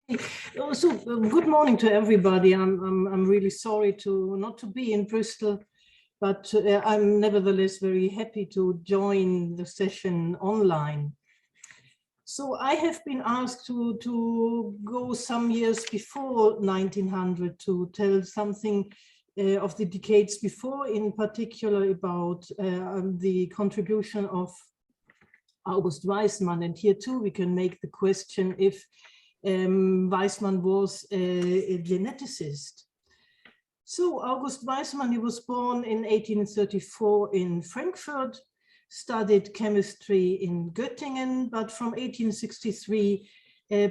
Good morning to everybody. I'm really sorry to not to be in Bristol, but I'm nevertheless very happy to join the session online. So I have been asked to go some years before 1900 to tell something of the decades before, in particular about the contribution of August Weismann. And here too we can make the question if Weismann was a geneticist. So August Weismann, he was born in 1834 in Frankfurt, studied chemistry in Göttingen, but from 1863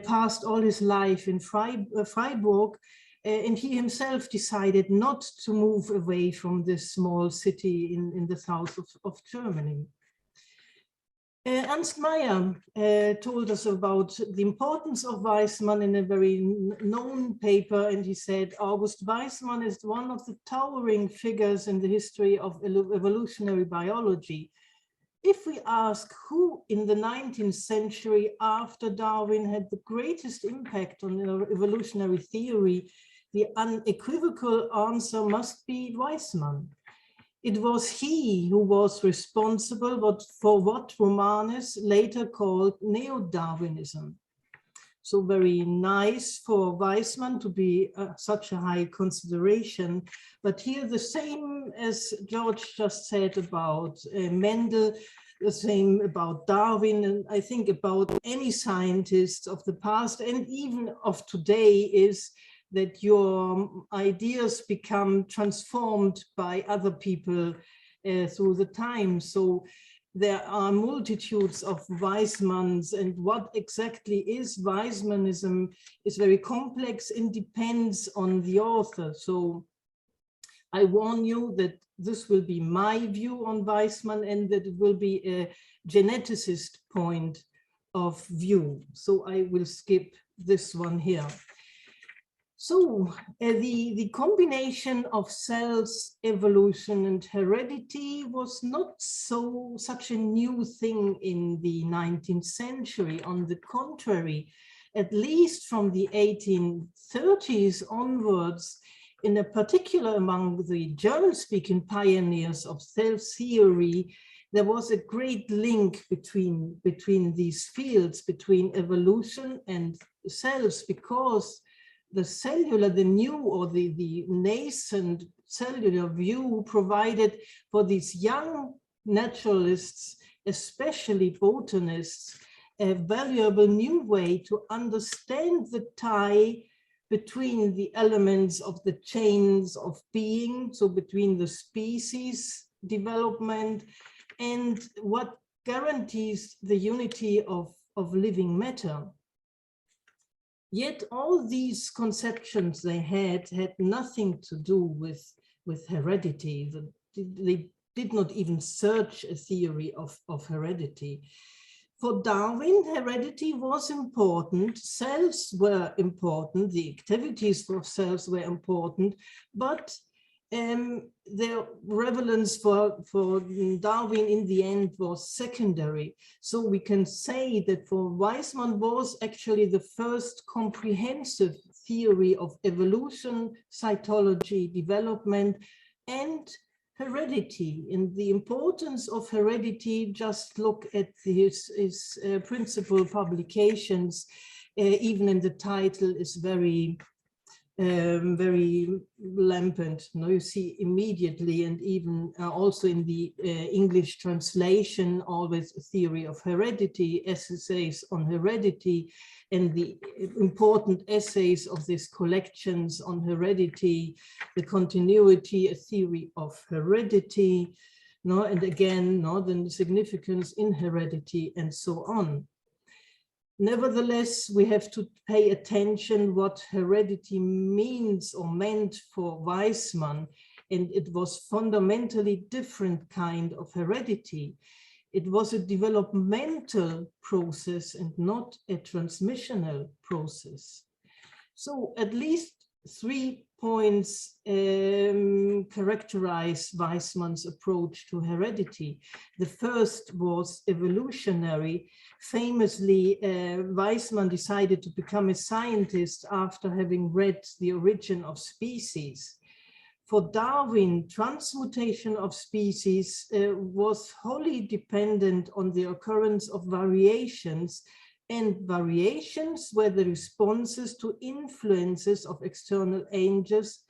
passed all his life in Freiburg, and he himself decided not to move away from this small city in the south of Germany. Ernst Mayr told us about the importance of Weismann in a very known paper, and he said, August Weismann is one of the towering figures in the history of evolutionary biology. If we ask who in the 19th century after Darwin had the greatest impact on evolutionary theory, the unequivocal answer must be Weismann. It was he who was responsible for what Romanes later called neo-Darwinism. So very nice for Weismann to be such a high consideration. But here the same as George just said about Mendel, the same about Darwin, and I think about any scientist of the past and even of today is that your ideas become transformed by other people through the time. So there are multitudes of Weismanns, and what exactly is Weismannism is very complex and depends on the author. So I warn you that this will be my view on Weismann and that it will be a geneticist point of view. So I will skip this one here. So the combination of cells, evolution and heredity was not such a new thing in the 19th century. On the contrary, at least from the 1830s onwards, in particular among the German-speaking pioneers of cell theory, there was a great link between these fields, between evolution and cells, because the new or the nascent cellular view provided for these young naturalists, especially botanists, a valuable new way to understand the tie between the elements of the chains of being, so between the species development and what guarantees the unity of living matter. Yet all these conceptions they had nothing to do with heredity. They did not even search a theory of heredity. For Darwin, heredity was important, cells were important, the activities of cells were important, but their relevance for Darwin in the end was secondary. So we can say that for Weismann was actually the first comprehensive theory of evolution, cytology, development, and heredity. And the importance of heredity, just look at his principal publications, even in the title is very lampant. No, you see immediately, and even also in the English translation, always a theory of heredity, essays on heredity, and the important essays of these collections on heredity, the continuity, a theory of heredity, no, and again, no, the significance in heredity, and so on. Nevertheless, we have to pay attention what heredity means or meant for Weismann, and it was fundamentally different kind of heredity. It was a developmental process and not a transmissional process. So at least 3 points characterize Weismann's approach to heredity. The first was evolutionary. Famously, Weismann decided to become a scientist after having read The Origin of Species. For Darwin, transmutation of species was wholly dependent on the occurrence of variations, and variations were the responses to influences of external agents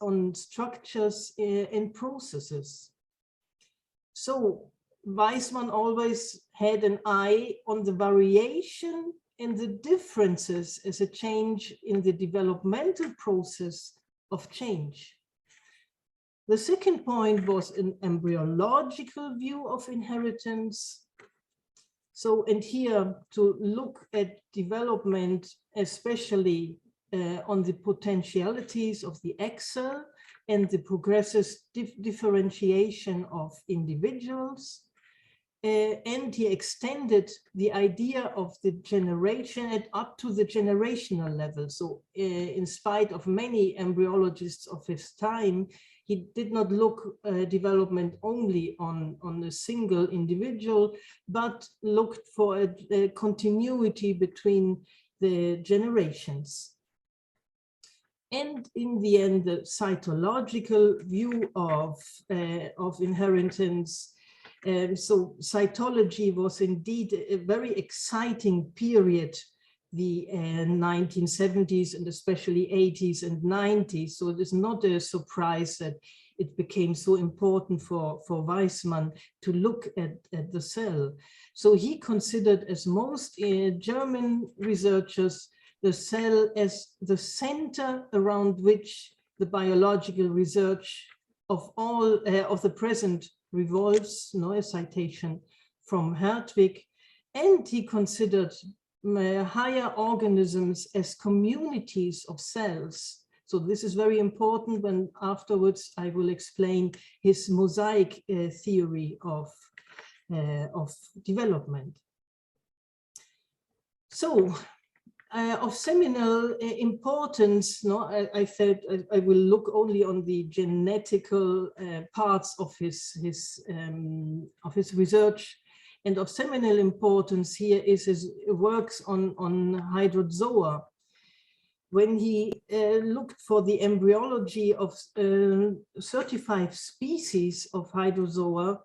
on structures and processes. So Weismann always had an eye on the variation and the differences as a change in the developmental process of change. The second point was an embryological view of inheritance. So, and here to look at development, especially on the potentialities of the egg cell and the progressive differentiation of individuals. And he extended the idea of the generation up to the generational level. So in spite of many embryologists of his time, he did not look development only on a single individual, but looked for a continuity between the generations. And in the end, the cytological view of inheritance. So cytology was indeed a very exciting period, the 1970s and especially 80s and 90s. So it is not a surprise that it became so important for Weismann to look at the cell. So he considered, as most German researchers, the cell as the center around which the biological research of all of the present revolves, a citation from Hertwig, and he considered higher organisms as communities of cells. So this is very important when afterwards I will explain his Mosaic theory of development. So of seminal importance, I said I will look only on the genetical parts of his research, and of seminal importance here is his works on hydrozoa. When he looked for the embryology of 35 species of hydrozoa,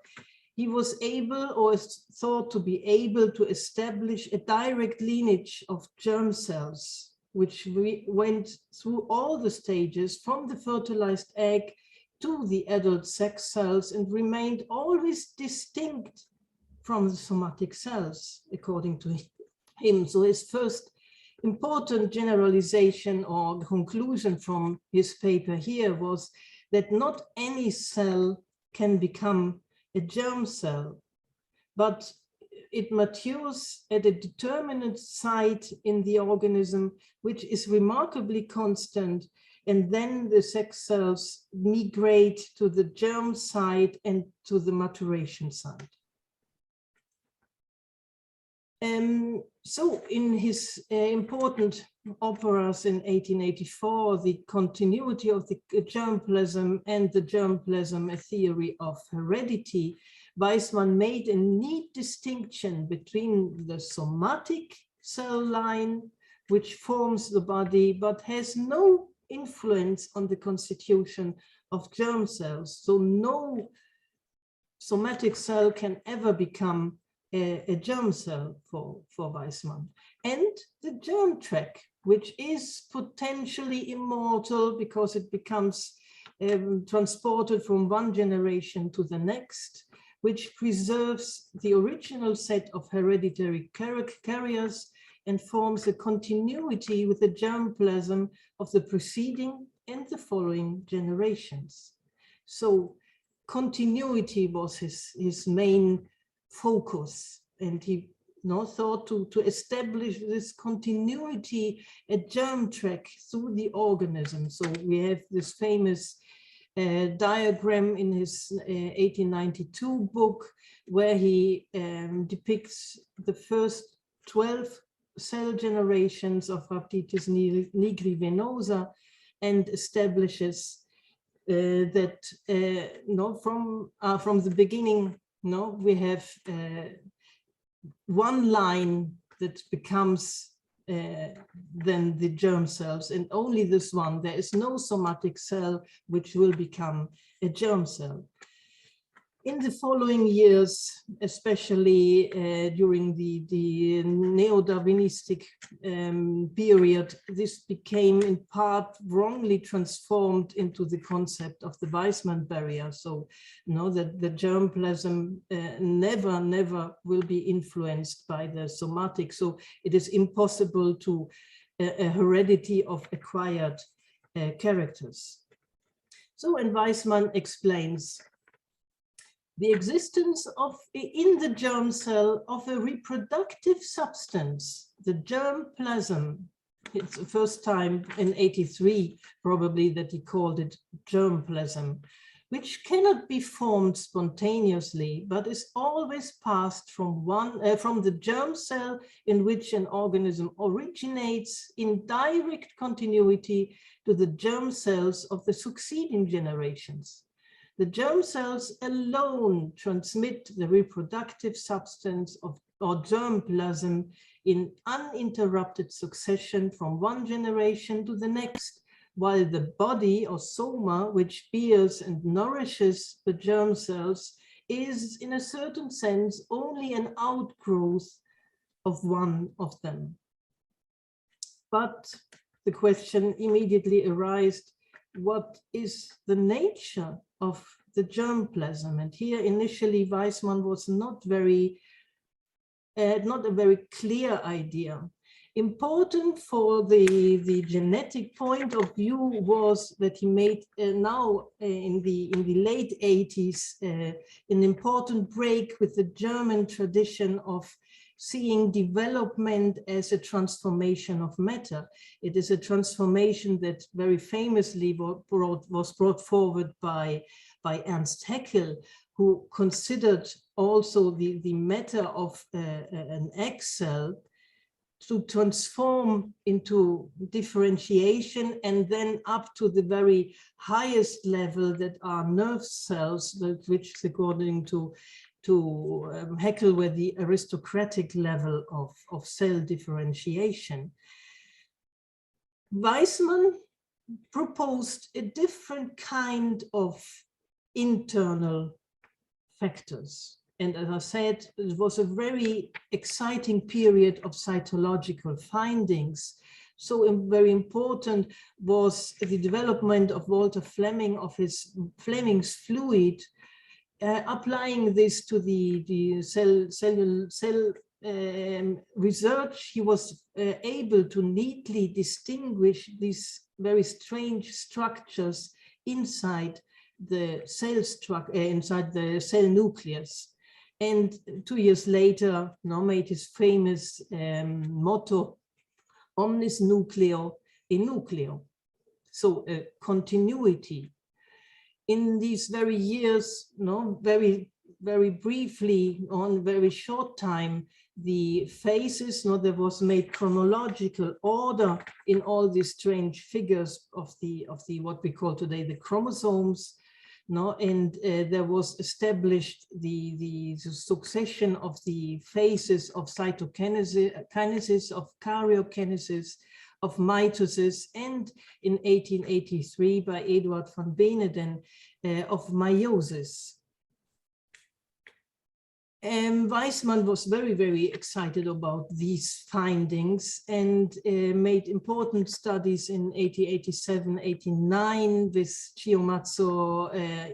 he was able, or is thought to be able, to establish a direct lineage of germ cells, which went through all the stages from the fertilized egg to the adult sex cells and remained always distinct from the somatic cells, according to him. So his first important generalization or conclusion from his paper here was that not any cell can become a germ cell, but it matures at a determinate site in the organism, which is remarkably constant, and then the sex cells migrate to the germ site and to the maturation site. So in his important operas in 1884, The Continuity of the Germplasm and the Germplasm, A Theory of Heredity, Weismann made a neat distinction between the somatic cell line, which forms the body, but has no influence on the constitution of germ cells. So no somatic cell can ever become a germ cell for Weismann. And the germ tract, which is potentially immortal because it becomes transported from one generation to the next, which preserves the original set of hereditary carriers and forms a continuity with the germplasm of the preceding and the following generations. So continuity was his main focus, and he thought to establish this continuity, a germ tract through the organism. So we have this famous diagram in his 1892 book where he depicts the first 12 cell generations of Rhabditis nigri-venosa and establishes that from the beginning, we have one line that becomes then the germ cells, and only this one. There is no somatic cell which will become a germ cell. In the following years, especially during the neo-Darwinistic period, this became in part wrongly transformed into the concept of the Weismann barrier. So, that the germplasm never will be influenced by the somatic. So it is impossible to a heredity of acquired characters. So, and Weismann explains the existence of, in the germ cell, of a reproductive substance, the germplasm. It's the first time in '83, probably, that he called it germplasm, which cannot be formed spontaneously, but is always passed from the germ cell in which an organism originates in direct continuity to the germ cells of the succeeding generations. The germ cells alone transmit the reproductive substance or germplasm in uninterrupted succession from one generation to the next, while the body or soma, which bears and nourishes the germ cells, is in a certain sense only an outgrowth of one of them. But the question immediately arises, what is the nature of the germplasm? And here initially Weismann was not a very clear idea. Important for the genetic point of view was that he made now in the late 80s an important break with the German tradition of seeing development as a transformation of matter. It is a transformation that very famously was brought forward by Ernst Haeckel, who considered also the matter of an egg cell to transform into differentiation, and then up to the very highest level that are nerve cells, which according to Haeckel were the aristocratic level of cell differentiation. Weismann proposed a different kind of internal factors. And as I said, it was a very exciting period of cytological findings. So very important was the development of Walter Fleming, of his Fleming's fluid, applying this to the cell research. He was able to neatly distinguish these very strange structures inside the cell structure, inside the cell nucleus. And 2 years later, made his famous motto, omnis nucleo in nucleo. So a continuity. In these very years, very briefly, on very short time, the phases, there was made chronological order in all these strange figures of the what we call today the chromosomes. And there was established the succession of the phases of cytokinesis, of karyokinesis, of mitosis, and in 1883 by Eduard van Beneden of meiosis. Weismann was very excited about these findings and made important studies in 1887, 1889 with Chiyomatsu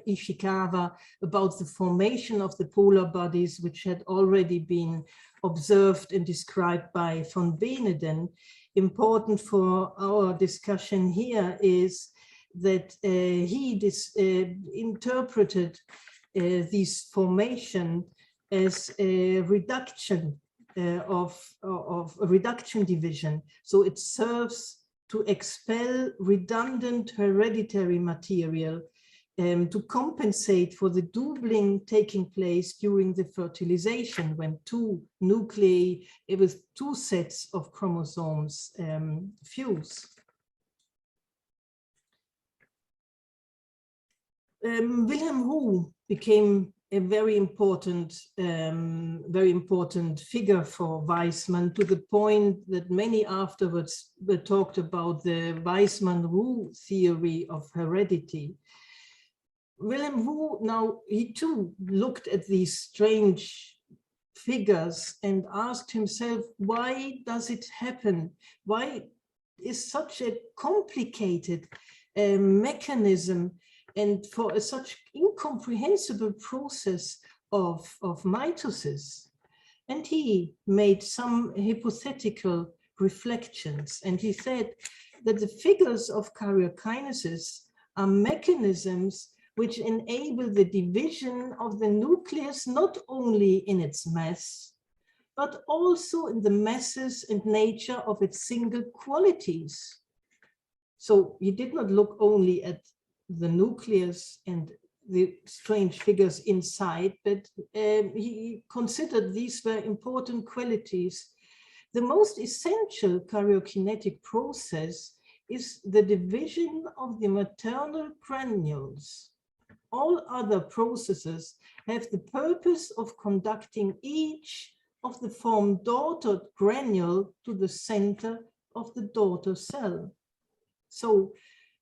Ishikawa about the formation of the polar bodies, which had already been observed and described by van Beneden. Important for our discussion here is that he interpreted this formation as a reduction of a reduction division. So it serves to expel redundant hereditary material to compensate for the doubling taking place during the fertilization when two nuclei with two sets of chromosomes fuse. Wilhelm Roux became a very important figure for Weismann, to the point that many afterwards talked about the Weismann-Roux theory of heredity. Wilhelm Roux, now he too looked at these strange figures and asked himself, why does it happen? Why is such a complicated mechanism and for a such incomprehensible process of mitosis? And he made some hypothetical reflections, and he said that the figures of karyokinesis are mechanisms which enable the division of the nucleus not only in its mass, but also in the masses and nature of its single qualities. So he did not look only at the nucleus and the strange figures inside, but he considered these were important qualities. The most essential karyokinetic process is the division of the maternal granules. All other processes have the purpose of conducting each of the formed daughter granule to the center of the daughter cell. So,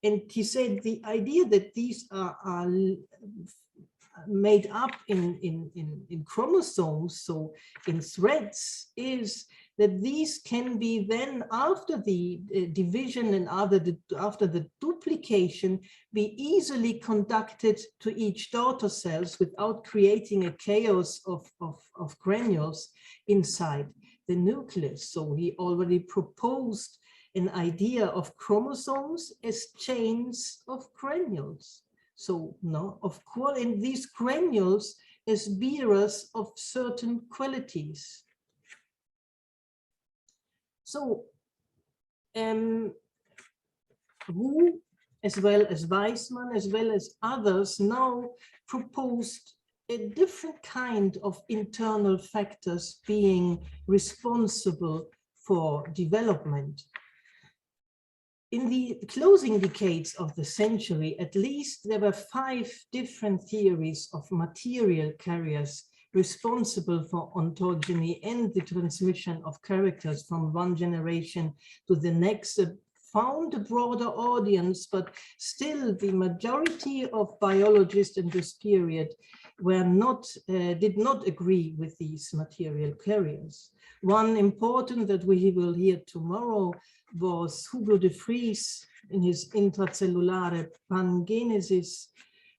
and he said the idea that these are made up in chromosomes, so in threads, is that these can be then, after the division and after the duplication, be easily conducted to each daughter cells without creating a chaos of granules inside the nucleus. So he already proposed an idea of chromosomes as chains of granules. So no, and these granules as bearers of certain qualities. So Roux, as well as Weismann, as well as others, now proposed a different kind of internal factors being responsible for development. In the closing decades of the century, at least, there were 5 different theories of material carriers responsible for ontogeny and the transmission of characters from one generation to the next, found a broader audience, but still the majority of biologists in this period did not agree with these material carriers. One important that we will hear tomorrow was Hugo de Vries in his Intracellulare Pangenesis.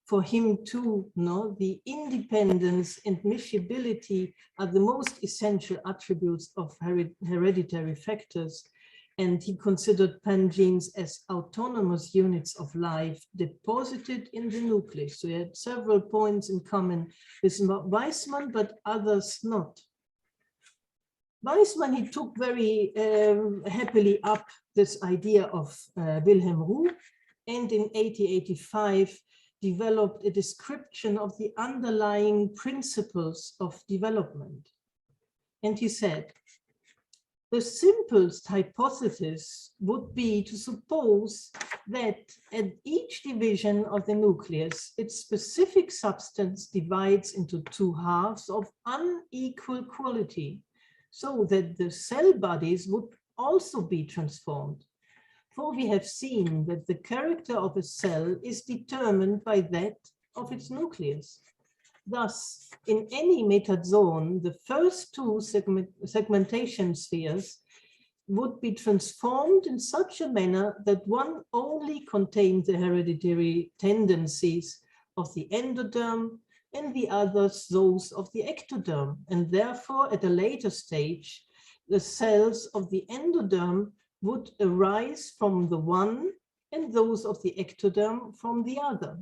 For him too, the independence and miscibility are the most essential attributes of hereditary factors. And he considered pangenes as autonomous units of life deposited in the nucleus. So he had several points in common with Weismann, but others not. Weismann, he took very happily up this idea of Wilhelm Roux, and in 1885 developed a description of the underlying principles of development. And he said, the simplest hypothesis would be to suppose that at each division of the nucleus, its specific substance divides into 2 halves of unequal quality, so that the cell bodies would also be transformed. For we have seen that the character of a cell is determined by that of its nucleus. Thus, in any metazoon, the first 2 segmentation spheres would be transformed in such a manner that one only contains the hereditary tendencies of the endoderm and the others those of the ectoderm. And therefore, at a later stage, the cells of the endoderm would arise from the one and those of the ectoderm from the other.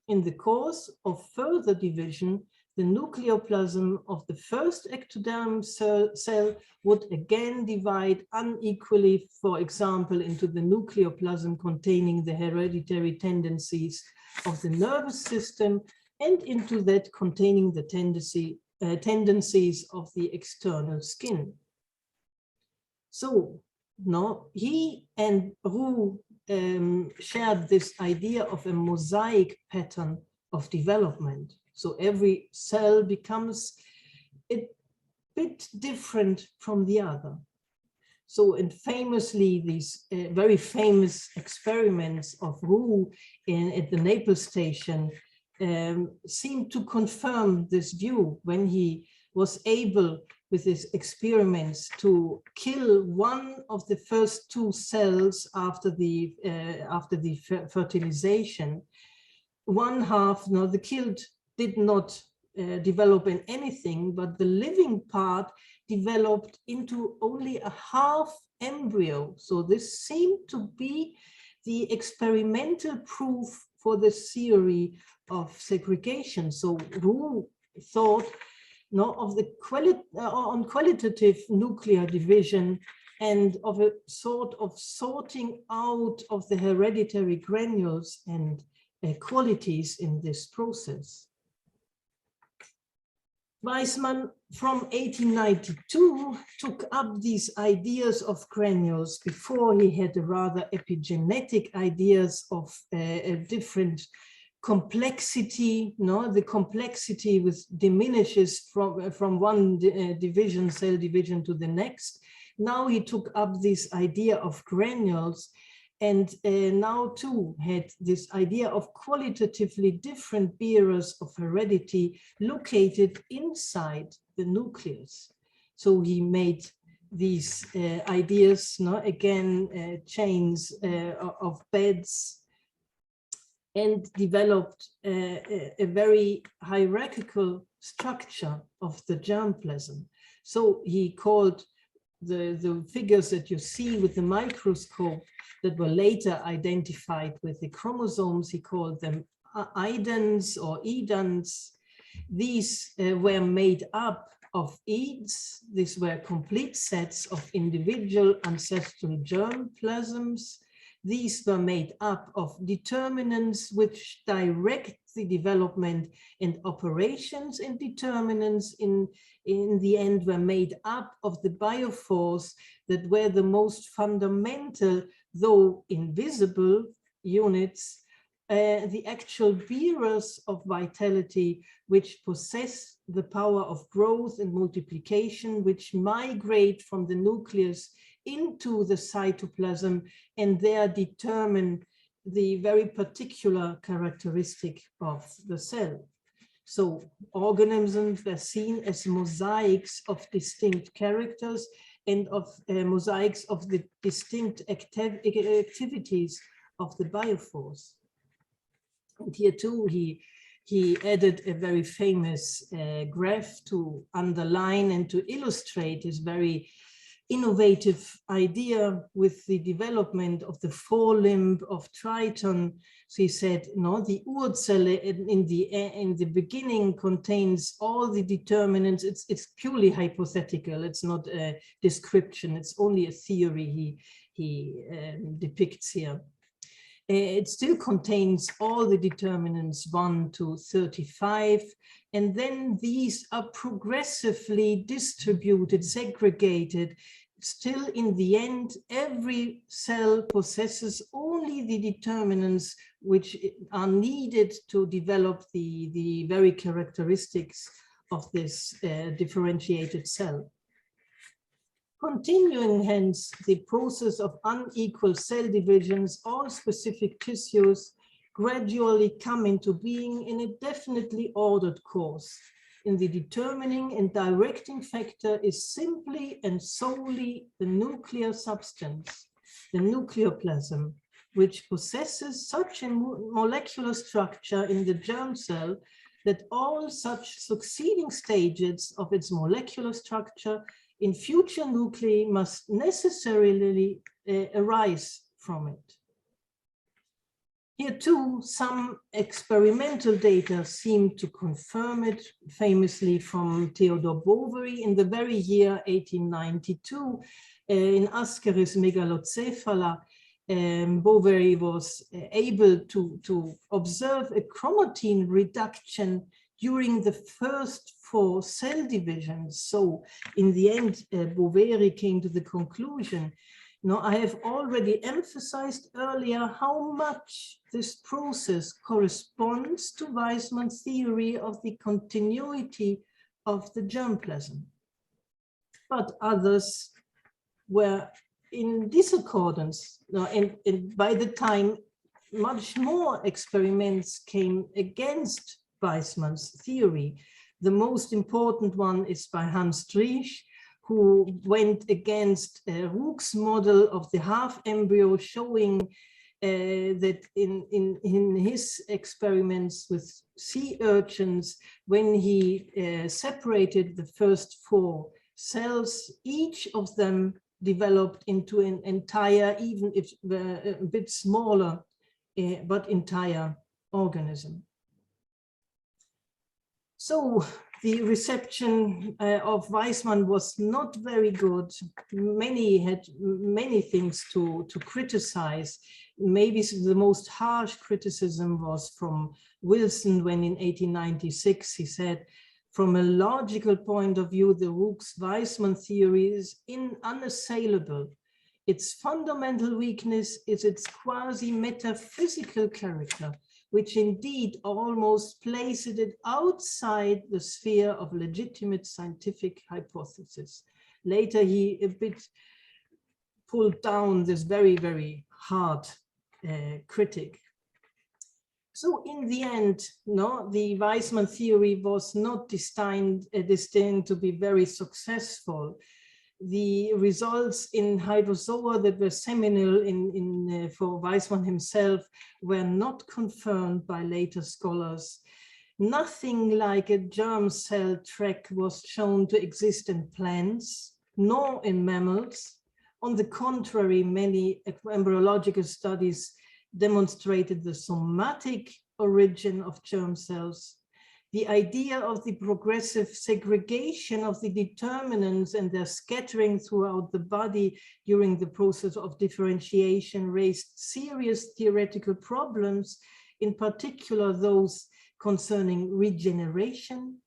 In the course of further division, the nucleoplasm of the first ectoderm cell would again divide unequally, for example, into the nucleoplasm containing the hereditary tendencies of the nervous system, and into that containing the tendencies of the external skin. So no, he and Roux shared this idea of a mosaic pattern of development. So every cell becomes a bit different from the other. So, and famously, these very famous experiments of Roux at the Naples station seem to confirm this view when he was able, with his experiments, to kill one of the first two cells after the fertilization. One half, no, the killed did not develop in anything, but the living part developed into only a half embryo. So this seemed to be the experimental proof for the theory of segregation. So Roux thought of the on qualitative nuclear division and of a sort of sorting out of the hereditary granules and qualities in this process. Weismann, from 1892, took up these ideas of granules before he had rather epigenetic ideas of a different complexity. No, the complexity diminishes from one cell division to the next. Now he took up this idea of granules, and now too had this idea of qualitatively different bearers of heredity located inside the nucleus. So he made these ideas, chains of beds, and developed a very hierarchical structure of the germplasm. So he called the figures that you see with the microscope that were later identified with the chromosomes, he called them idans or edans. These were made up of edes. These were complete sets of individual ancestral germplasms. These were made up of determinants which direct the development and operations, and determinants in the end were made up of the biophores that were the most fundamental, though invisible, units, the actual bearers of vitality, which possess the power of growth and multiplication, which migrate from the nucleus into the cytoplasm and there determine the very particular characteristic of the cell. So organisms were seen as mosaics of distinct characters and of mosaics of the distinct activities of the biophores. And here too, he added a very famous graph to underline and to illustrate his very innovative idea with the development of the forelimb of Triton. So he said, no, the Urzelle in the beginning contains all the determinants. It's purely hypothetical. It's not a description. It's only a theory he depicts here. It still contains all the determinants 1 to 35, and then these are progressively distributed, segregated. Still, in the end, every cell possesses only the determinants which are needed to develop the very characteristics of this differentiated cell. Continuing hence the process of unequal cell divisions, all specific tissues gradually come into being in a definitely ordered course. And the determining and directing factor is simply and solely the nuclear substance, the nucleoplasm, which possesses such a molecular structure in the germ cell that all such succeeding stages of its molecular structure in future nuclei must necessarily arise from it. Here too, some experimental data seem to confirm it, famously from Theodore Boveri in the very year 1892 in Ascaris megalocephala. Boveri was able to observe a chromatin reduction during the first 4 cell divisions. So in the end, Boveri came to the conclusion. Now, I have already emphasized earlier how much this process corresponds to Weismann's theory of the continuity of the germplasm. But others were in discordance, and by the time much more experiments came against Weismann's theory. The most important one is by Hans Driesch, who went against Rook's model of the half embryo, showing that in his experiments with sea urchins, when he separated the first 4 cells, each of them developed into an entire, even if a bit smaller, but entire organism. So the reception of Weismann was not very good. Many had many things to criticize. Maybe the most harsh criticism was from Wilson, when in 1896 he said, from a logical point of view, the Rook's-Weismann theory is unassailable. Its fundamental weakness is its quasi-metaphysical character, which indeed almost places it outside the sphere of legitimate scientific hypothesis. Later, he a bit pulled down this very, very hard critic. So in the end, no, the Weismann theory was not destined to be very successful. The results in hydrozoa that were seminal for Weismann himself were not confirmed by later scholars. Nothing like a germ cell track was shown to exist in plants, nor in mammals. On the contrary, many embryological studies demonstrated the somatic origin of germ cells. The idea of the progressive segregation of the determinants and their scattering throughout the body during the process of differentiation raised serious theoretical problems, in particular those concerning regeneration.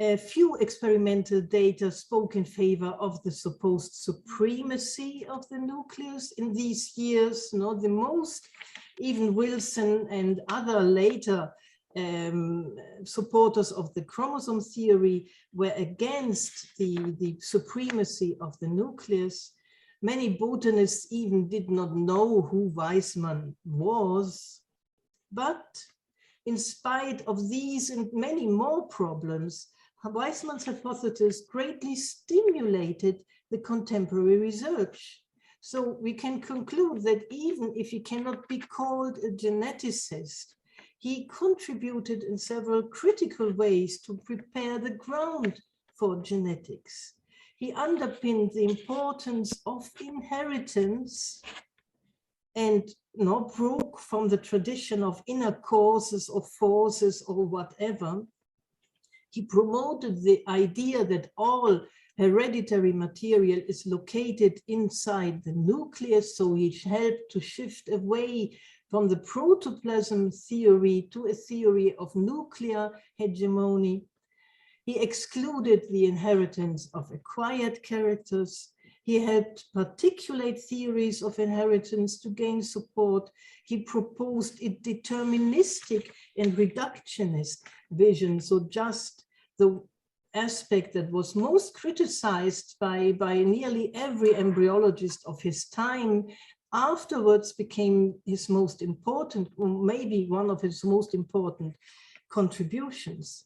A few experimental data spoke in favor of the supposed supremacy of the nucleus in these years. No, the most, even Wilson and other later supporters of the chromosome theory were against the supremacy of the nucleus. Many botanists even did not know who Weismann was. But in spite of these and many more problems, Weismann's hypothesis greatly stimulated the contemporary research. So we can conclude that even if he cannot be called a geneticist, he contributed in several critical ways to prepare the ground for genetics. He underpinned the importance of inheritance and broke from the tradition of inner causes or forces or whatever. He promoted the idea that all hereditary material is located inside the nucleus, so he helped to shift away from the protoplasm theory to a theory of nuclear hegemony. He excluded the inheritance of acquired characters. He helped particulate theories of inheritance to gain support. He proposed a deterministic and reductionist vision, so just the aspect that was most criticized by nearly every embryologist of his time afterwards became his most important, or maybe one of his most important contributions.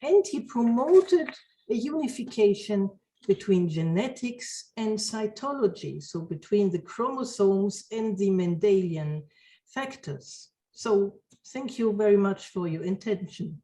And he promoted a unification between genetics and cytology, so between the chromosomes and the Mendelian factors. So thank you very much for your attention.